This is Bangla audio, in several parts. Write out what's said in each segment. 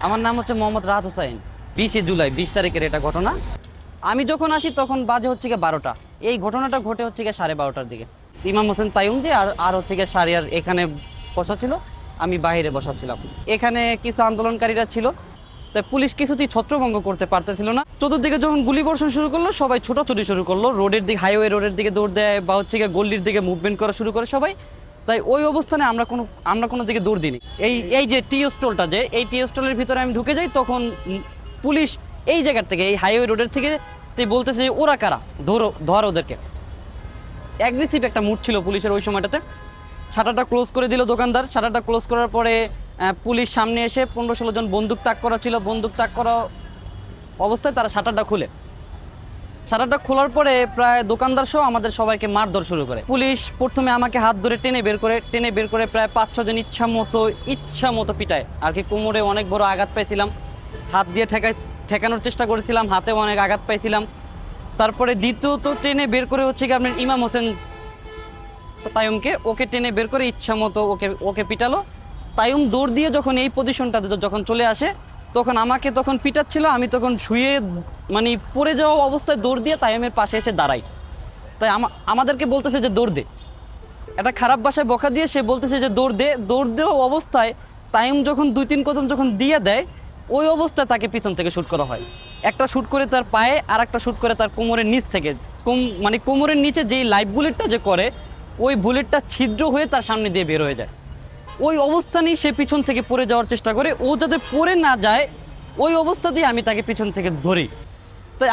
আমার নাম হচ্ছে মোহাম্মদ রাহাত হোসাইন। 20 জুলাই 20 তারিখের এটা ঘটনা। আমি যখন আসি তখন বাজে হচ্ছে গিয়ে 12টা। এই ঘটনাটা ঘটে হচ্ছে গিয়ে 12:30টার দিকে। ইমাম হোসেন তাইয়ুম যে আর হচ্ছে গিয়ে শাহরিয়ার এখানে বসা ছিল, আমি বাইরে বসা ছিলাম। এখানে কিছু আন্দোলনকারীরা ছিল, তাই পুলিশ কিছুতেই ছত্রভঙ্গ করতে পারতেছিল না। চতুর্দিকে যখন গুলি বর্ষণ শুরু করলো, সবাই ছোটাছুটি শুরু করলো, রোডের দিকে, হাইওয়ে রোডের দিকে দৌড় দেয় বা হচ্ছে গিয়ে গল্লির দিকে মুভমেন্ট করা শুরু করে সবাই। তাই ওই অবস্থানে আমরা কোনো দিকে দৌড় দিইনি। এই যে টি স্টলটা, যে এই টি স্টলের ভিতরে আমি ঢুকে যাই, তখন পুলিশ এই জায়গার থেকে, এই হাইওয়ে রোডের থেকে বলতেছে যে ওরা কারা, ধর ওদেরকে। অ্যাগ্রেসিভ একটা মুড ছিল পুলিশের ওই সময়টাতে। শাটারটা ক্লোজ করে দিল দোকানদার। শাটারটা ক্লোজ করার পরে পুলিশ সামনে এসে 15-16 জন বন্দুক তাক করা ছিল। বন্দুক তাক করা অবস্থায় তারা শাটারটা খুলে, শাটারটা খোলার পরে প্রায় দোকানদার সহ আমাদের সবাইকে মারধর শুরু করে। পুলিশ প্রথমে আমাকে হাত ধরে টেনে বের করে প্রায় 5-6 জন ইচ্ছা মতো পিটায় আর কি। কোমরে অনেক বড় আঘাত পাইছিলাম, হাত দিয়ে ঠেকানোর চেষ্টা করেছিলাম, হাতেও অনেক আঘাত পাইছিলাম। তারপরে দ্বিতীয়ত টেনে বের করে হচ্ছে কি আপনার ইমাম হোসেন তাইয়ুমকে, ওকে টেনে বের করে ইচ্ছা মতো ওকে পিটালো। তাইয়ুম দৌড় দিয়ে যখন এই পজিশনটাতে যখন চলে আসে, তখন আমাকে তখন পিটাচ্ছিল। আমি তখন শুয়ে মানে পড়ে যাওয়া অবস্থায় দৌড় দিয়ে তাইয়ুমের পাশে এসে দাঁড়াই। তাই আমাদেরকে বলতেছে যে দৌড় দে, একটা খারাপ ভাষায় বকা দিয়ে সে বলতেছে যে দৌড় দে। দৌড় দেওয়া অবস্থায় তাইয়ুম যখন 2-3 কদম যখন দিয়ে দেয়, ওই অবস্থায় তাকে পিছন থেকে শ্যুট করা হয়। একটা শ্যুট করে তার পায়ে, আর একটা শ্যুট করে তার কোমরের নিচ থেকে। মানে কোমরের নিচে যেই লাইভ বুলেটটা যে করে, ওই বুলেটটা ছিদ্র হয়ে তার সামনে দিয়ে বের হয়ে যায়। ওই অবস্থানেই সে পিছন থেকে পড়ে যাওয়ার চেষ্টা করে। ও যাতে পড়ে না যায়, ওই অবস্থাতেই আমি তাকে পিছন থেকে ধরি। তাই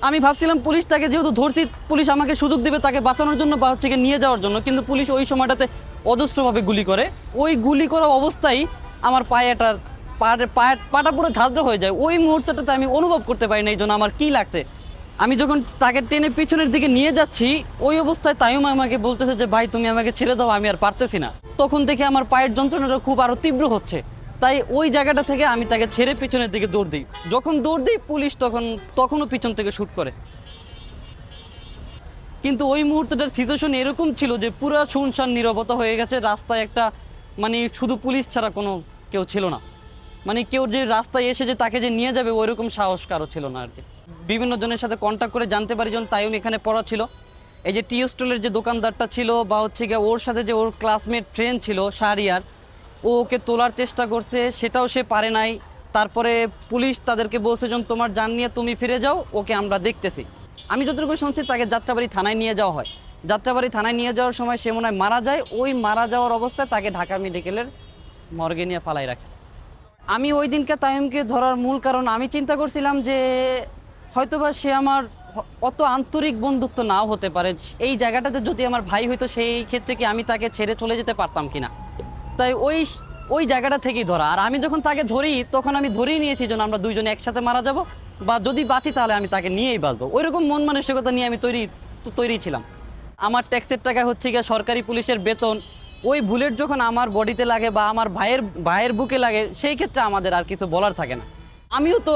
আমি ভাবছিলাম পুলিশ তাকে যেহেতু ধরছি, পুলিশ আমাকে সুযোগ দেবে তাকে বাঁচানোর জন্য বা হচ্ছে নিয়ে যাওয়ার জন্য, কিন্তু পুলিশ ওই সময়টাতে অজস্রভাবে গুলি করে। ওই গুলি করা অবস্থায় আমার পাটা পুরো ঝাঁঝরা হয়ে যায়। ওই মুহূর্তটাতে আমি অনুভব করতে পারি না এই জন্য আমার কী লাগছে। আমি যখন তাকে টেনে পিছনের দিকে নিয়ে যাচ্ছি, ওই অবস্থায় তাইয়ুম আমাকে বলতেছে যে ভাই তুমি আমাকে ছেড়ে দাও, আমি আর পারতেছি না। তখন থেকে আমার পায়ের যন্ত্রণাটা খুব আরও তীব্র হচ্ছে। তাই ওই জায়গাটা থেকে আমি তাকে ছেড়ে পিছনের দিকে দৌড় দিই। যখন দৌড় দিই, পুলিশ তখনও পিছন থেকে শ্যুট করে। কিন্তু ওই মুহূর্তটার সিচুয়েশন এরকম ছিল যে পুরো শুনশান নীরবতা হয়ে গেছে। রাস্তায় একটা মানে শুধু পুলিশ ছাড়া কোনো কেউ ছিল না। মানে কেউ যে রাস্তায় এসে যে তাকে যে নিয়ে যাবে ওইরকম সাহস কারো ছিল না আর কি। বিভিন্ন জনের সাথে কন্ট্যাক্ট করে জানতে পারি যখন তাইয়ুম এখানে পড়া ছিল। এই যে টি স্টলের যে দোকানদারটা ছিল বা হচ্ছে গিয়ে ওর সাথে যে ওর ক্লাসমেট ফ্রেন্ড ছিল শাহরিয়ার, ও ওকে তোলার চেষ্টা করছে, সেটাও সে পারে নাই। তারপরে পুলিশ তাদেরকে বলছে যখন তোমার জান নিয়ে তুমি ফিরে যাও, ওকে আমরা দেখতেছি। আমি যতটুকু শুনছি তাকে যাত্রাবাড়ি থানায় নিয়ে যাওয়া হয়। যাত্রাবাড়ি থানায় নিয়ে যাওয়ার সময় সে মনে হয় মারা যায়। ওই মারা যাওয়ার অবস্থায় তাকে ঢাকা মেডিকেলের মর্গে নিয়ে ফালাই রাখে। আমি ওই দিনকে তাইয়ুমকে ধরার মূল কারণ আমি চিন্তা করছিলাম যে হয়তোবা সে আমার অত আন্তরিক বন্ধুত্ব নাও হতে পারে। এই জায়গাটাতে যদি আমার ভাই হইতো, সেই ক্ষেত্রে কি আমি তাকে ছেড়ে চলে যেতে পারতাম কিনা। তাই ওই জায়গাটা থেকেই ধরা। আর আমি যখন তাকে ধরি, তখন আমি ধরেই নিয়েছি যেন আমরা দুইজনে একসাথে মারা যাব, বা যদি বাঁচি তাহলে আমি তাকে নিয়েই বাঁচবো। ওইরকম মন মানসিকতা নিয়ে আমি তৈরি ছিলাম। আমার ট্যাক্সের টাকা হচ্ছে গিয়ে সরকারি পুলিশের বেতন। ওই বুলেট যখন আমার বডিতে লাগে বা আমার ভাইয়ের বুকে লাগে, সেই ক্ষেত্রে আমাদের আর কিছু বলার থাকে না। আমিও তো